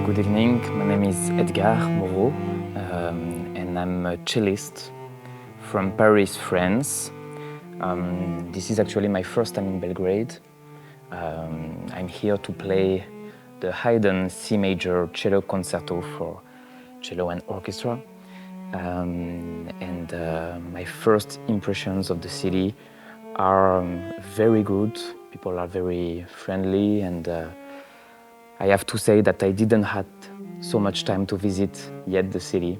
Good evening, my name is Edgar Moro and I'm a cellist from Paris, France. This is actually my first time in Belgrade. I'm here to play the Haydn C major cello concerto for cello and orchestra. My first impressions of the city are very good. People are very friendly, and I have to say that I didn't have so much time to visit yet the city.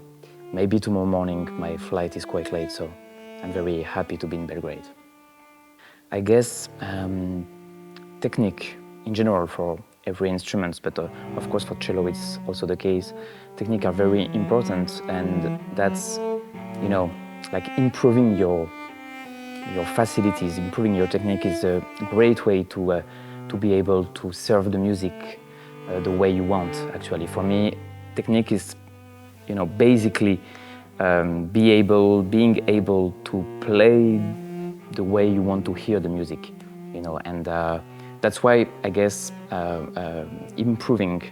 Maybe tomorrow morning my flight is quite late, so I'm very happy to be in Belgrade. I guess technique in general for every instrument, but of course for cello it's also the case. Technique are very important, and that's, you know, like improving your facilities, improving your technique is a great way to be able to serve the music the way you want. Actually, for me, technique is, you know, basically being able to play the way you want to hear the music, you know, and that's why I guess improving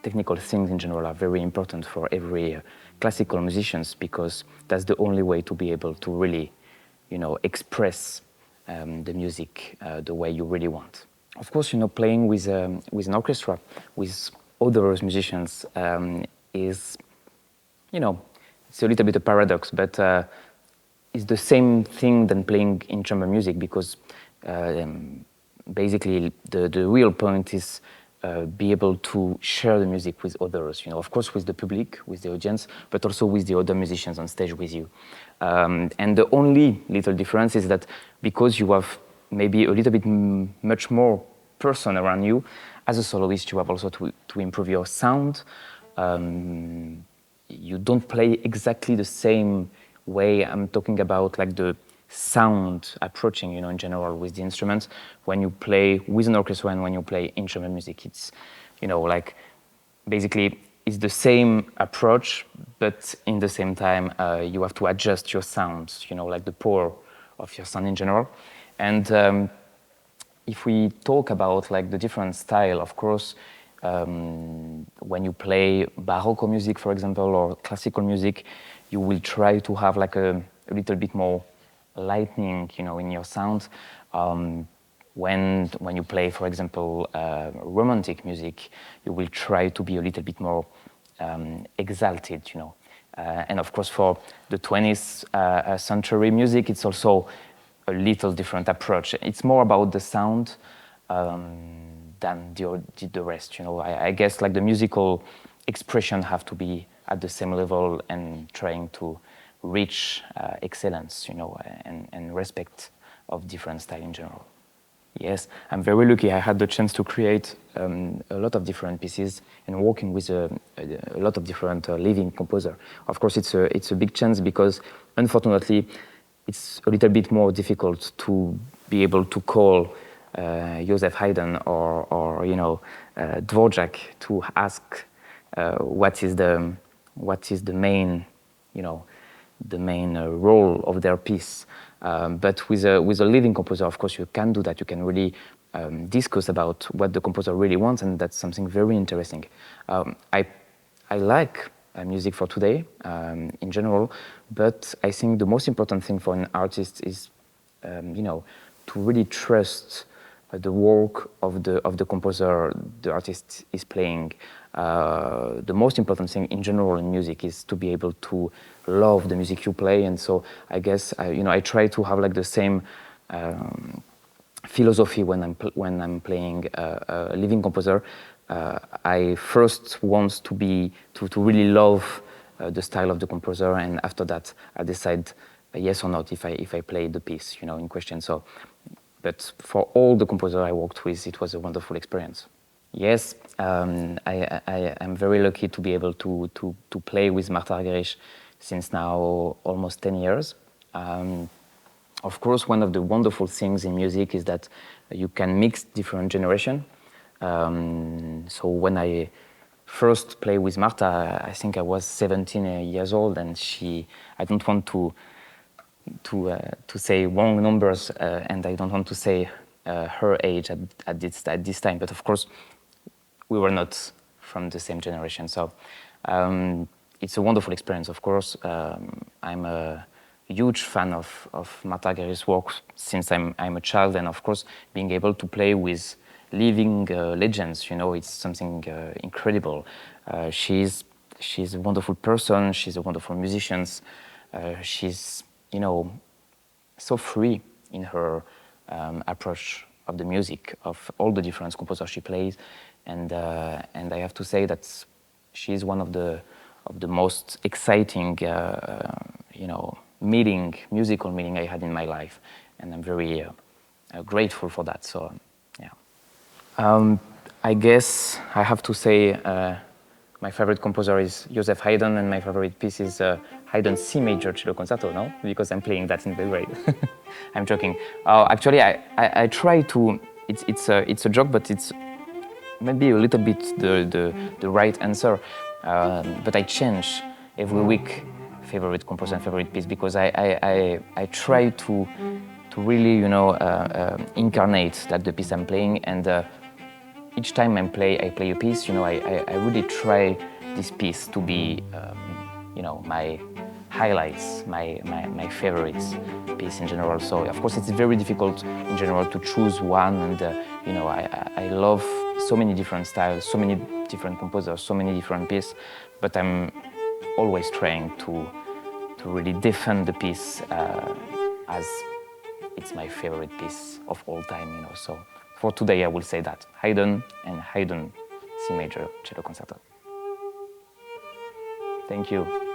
technical things in general are very important for every classical musicians, because that's the only way to be able to really, you know, express the music the way you really want. Of course, you know, playing with an orchestra, with other musicians is, you know, it's a little bit a paradox, but it's the same thing than playing in chamber music, because basically the real point is be able to share the music with others, you know, of course with the public, with the audience, but also with the other musicians on stage with you. And the only little difference is that because you have maybe a little bit much more person around you, as a soloist you have also to improve your sound. You don't play exactly the same way. I'm talking about like the sound approaching, you know, in general with the instruments. When you play with an orchestra and when you play instrument music, it's, you know, like basically it's the same approach, but in the same time you have to adjust your sounds, you know, like the power of your sound in general. And if we talk about like the different style, of course, when you play Baroque music, for example, or classical music, you will try to have like a little bit more lightning, you know, in your sound. When you play, for example, romantic music, you will try to be a little bit more exalted, you know. And of course, for the 20th century music, it's also a little different approach. It's more about the sound than the rest, you know. I guess like the musical expression have to be at the same level and trying to reach excellence, you know, and respect of different style in general. Yes, I'm very lucky. I had the chance to create a lot of different pieces and working with a lot of different living composer. Of course, it's a big chance, because unfortunately, it's a little bit more difficult to be able to call Joseph Haydn or you know, Dvorák to ask what is the main, you know, the main role of their piece. But with a living composer, of course, you can do that. You can really discuss about what the composer really wants, and that's something very interesting. I like music for today in general, but I think the most important thing for an artist is, you know, to really trust the work of the composer the artist is playing. The most important thing in general in music is to be able to love the music you play, and so I guess you know, I try to have like the same philosophy when I'm playing a living composer. I first want to really love the style of the composer, and after that I decide yes or not if I play the piece, you know, in question. So, but for all the composers I worked with, it was a wonderful experience. Yes, I am very lucky to be able to play with Martom Argerič since now almost 10 years. Of course, one of the wonderful things in music is that you can mix different generations. So when I first played with Marta, I think I was 17 years old, and I don't want to say wrong numbers, and I don't want to say her age at this time, but of course we were not from the same generation. So it's a wonderful experience, of course. I'm a huge fan of Martom Argerich's work since I'm a child, and of course, being able to play with living legends, you know, it's something incredible. She's a wonderful person, she's a wonderful musician, she's, you know, so free in her approach of the music, of all the different composers she plays, and I have to say that she's one of the most exciting, you know, musical meeting I had in my life, and I'm very grateful for that. So, yeah. I guess I have to say my favorite composer is Joseph Haydn, and my favorite piece is Haydn's C major cello concerto, no? Because I'm playing that in Belgrade. I'm joking. Actually, I try to, it's a joke, but it's maybe a little bit the right answer. But I change every week favorite composer and favorite piece, because I try to really, you know, incarnate like the piece I'm playing, and each time I play a piece, you know, I really try this piece to be, you know, my highlights, my favorite piece in general. So of course it's very difficult in general to choose one, and you know, I love so many different styles, so many different composers, so many different pieces, but I'm always trying to really defend the piece as it's my favorite piece of all time, you know. So for today, I will say that Haydn and Haydn C major cello concerto. Thank you.